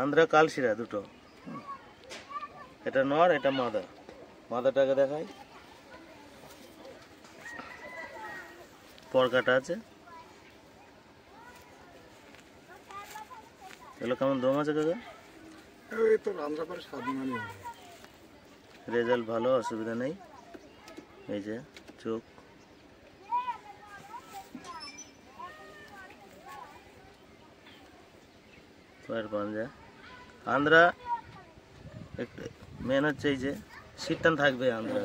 আন্ধ্রা কালশিরা দুটো। এটা নর, এটা মাদা। মাদাটাকে দেখাই, পর কাটা আছে। এগুলো কেমন দম আছে কাকা? এই তো রান্না করে স্বাদমানি রেজাল্ট ভালো, অসুবিধা নেই। এই যে চোখ, পায়ের পাঞ্জা। আন্ধ্রা একটু মেন হচ্ছে এই যে শীতটান থাকবে আন্ধ্রা।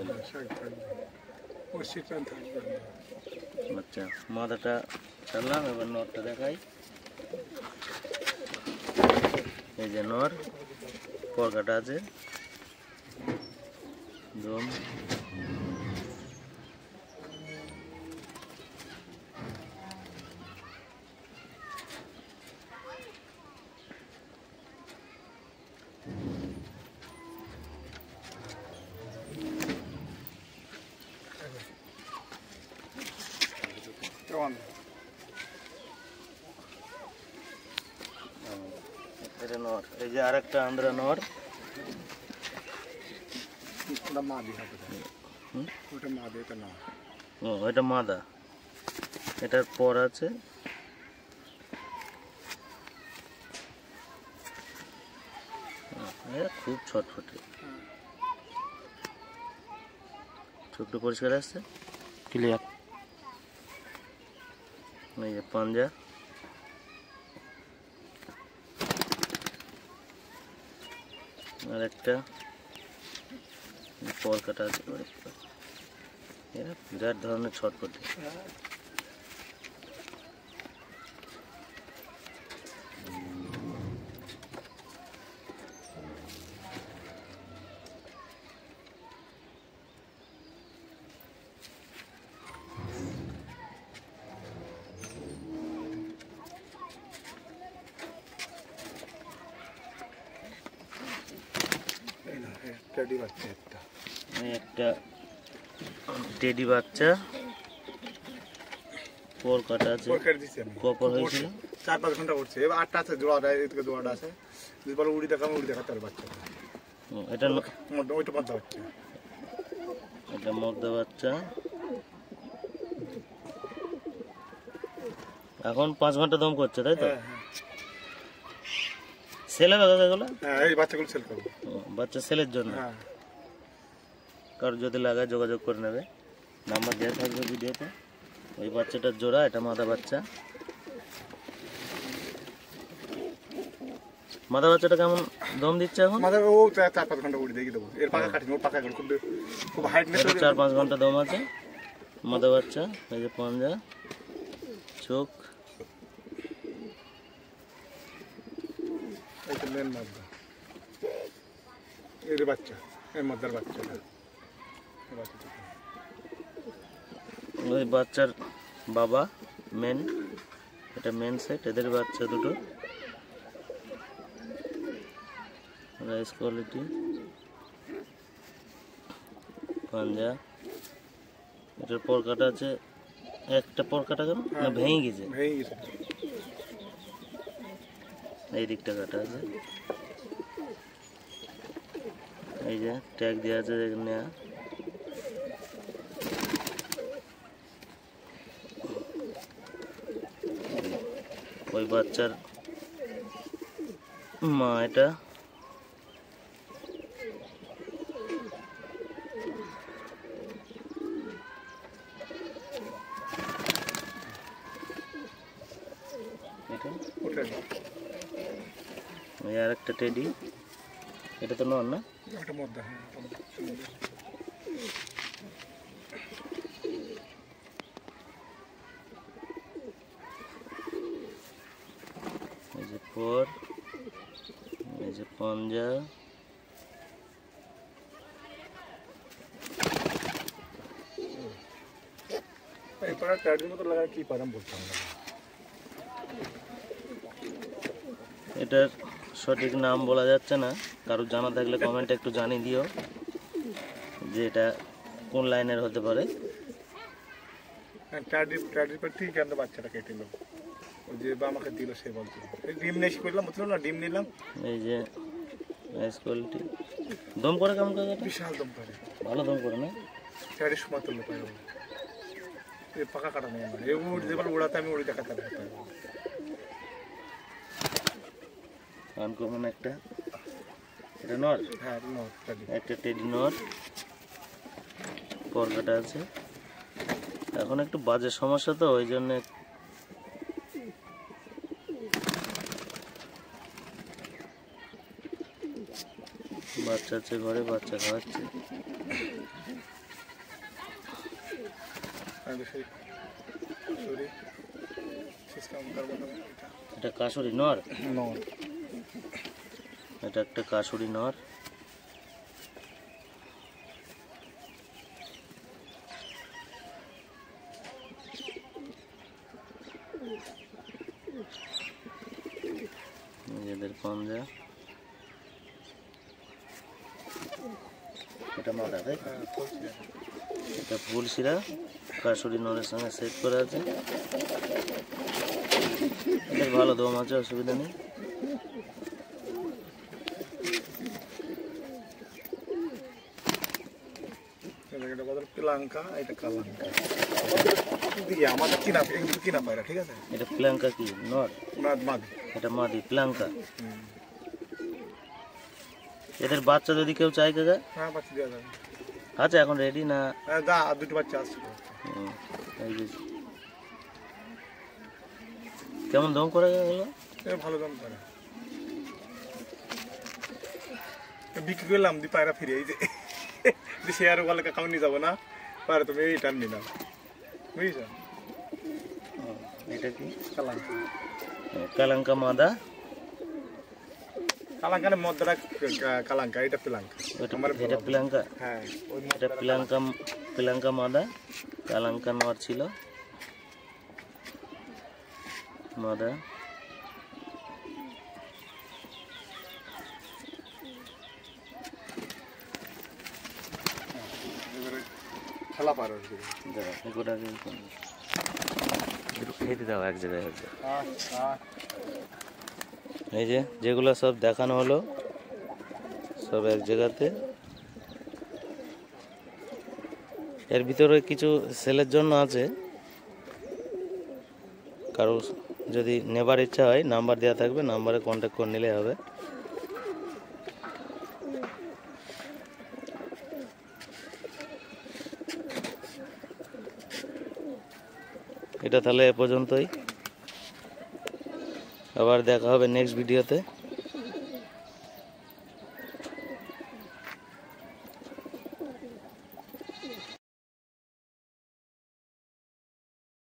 আচ্ছা, মাথাটা ছাড়লাম, এবার নরটা দেখাই। এই যে নর, পর কাটা আছে, দম। এটা নর। এই যে আরেকটা আন্ধ্রা নর। ও, এটা মাদা। এটার পর আছে। খুব ছটফটে, চোখটা পরিষ্কার আসছে, ক্লিয়ার। এই যে পাঞ্জা, আর একটা পর কাটা আছে। এরা বিরাট ধরনের ছটফটে। একটা টেডি বাচ্চা, পর কাটা আছে, কপর হয়েছিল 4-5 ঘন্টা উঠছে। এবার 8টা আছে, জোড়াটা এদিকে জোড়াটা আছে। দুবার উড়ি দেখাম, উড়ি দেখাতে আর বাচ্চা। এটা ওইটা মদ্দা বাচ্চা, এটা মদ্দা বাচ্চা। এখন 5 ঘন্টা দম করছে, তাই তো? সেল হবে কাকাগুলো? হ্যাঁ, এই বাচ্চাগুলো সেল করবো। বাচ্চা সেলের জন্য। কারো যদি লাগায় যোগাযোগ করে নেবে, নাম্বার দেওয়া থাকবে ভিডিওতে। ওই বাচ্চাটার জোড়া, এটা মাদা বাচ্চা। মাদা বাচ্চাটা কেমন দম দিচ্ছে এখন? মাদা ও 4-5 ঘন্টা উড়ি দিয়ে দেবো। এর পাকা কাটিনি, ওর পাকা করে খুব হাইট নেই। 4-5 ঘন্টা দম আছে মাদা বাচ্চা। এই যে পাঞ্জা, চোখ, এই তো মেন মাদা। এই যে বাচ্চা, এই মাদার বাচ্চা। ওই বাচ্চার বাবা মেন, এটা মেন সেট। এদের বাচ্চা দুটো, রাইস কোয়ালিটি, পাঞ্জা। এটার পর কাটা আছে, একটা পর কাটা কেন না ভেঙে গেছে? এই দিকটা কাটা আছে। এই যে ট্যাগ দেওয়া আছে এখানে। ওই বাচ্চার মা এটা। আর একটা টেডি, এটা তো নর না? এই যে পর, এই যে পাঞ্জা। এটার সঠিক নাম বলা যাচ্ছে না, কারো জানা থাকলে কমেন্টে একটু জানিয়ে দিও যে এটা কোন লাইনের হতে পারে। বাচ্চাটা কেটে নেব। ওই যে বা আমাকে দিল সে বলতো ডিম নেই করলাম বুঝলাম না ডিম নিলাম এই যে নাইস কোয়ালিটি। দম করে কেমন কাকাটা? বিশাল দম করে ভালো দম করে না? চারি সময় তুললে পাই এই পাকা কাটা নেই আমার এই উড়ি যেবার উড়াতে আমি উড়ি দেখাতে পারবো আনকমন একটা, এটা নর, হ্যাঁ নো একটা টেডি নর, পরকাটা আছে। এখন একটু বাজে সমস্যা তো ওই জন্য বাচ্চা আছে ঘরে, বাচ্চা খাওয়াচ্ছে। এটা কাশুরি নর, এটা একটা কাশুরি নর। নিজেদের পাঞ্জা, এটা মাদা তাই, এটা ফুলশিরা কাশুরি নরের সঙ্গে সেট করে আছে। এদের ভালো দম আছে, অসুবিধা নেই। প্লাঙ্কা এটা কালাঙ্কা আমাদের কিনা পায়রা ঠিক আছে। এটা প্লাঙ্কা কি নর? মাদি। এটা মাদি প্লাঙ্কা। এদের বাচ্চা যদি কেউ চাই কাকা? হ্যাঁ বাচ্চা দেওয়া যাবে। আচ্ছা এখন রেডি না? দা দুটো বাচ্চা আছে। কেমন দম করে গেল? ভালো দাম করে বিক্রি করলাম দি পায়রা ফিরে এই যে সে আর বলে কাকাও নিয়ে যাবো না পায়রা তুমি এই টান নিলাম বুঝছ। এটা কি? কালাঙ্কা। কালাঙ্কা মাদা। কালাঙ্কা না মদ্দারা কালাঙ্কা এটা প্লাঙ্কা। এটা প্লাঙ্কা। হ্যাঁ এটা প্লাঙ্কা, প্লাঙ্কা মাদা, কালাঙ্কা নর ছিল মাদা। খেলা পারো খেতে দাও এক জায়গায় হচ্ছে। এই যে যেগুলো সব দেখানো হলো সব এক জায়গাতে। এর ভিতরে কিছু সেলের জন্য আছে, কারো যদি নেবার ইচ্ছা হয় নাম্বার দেওয়া থাকবে, নাম্বারে কন্ট্যাক্ট করে নিলে হবে। এটা তাহলে এ পর্যন্তই, আবার দেখা হবে নেক্সট ভিডিওতে।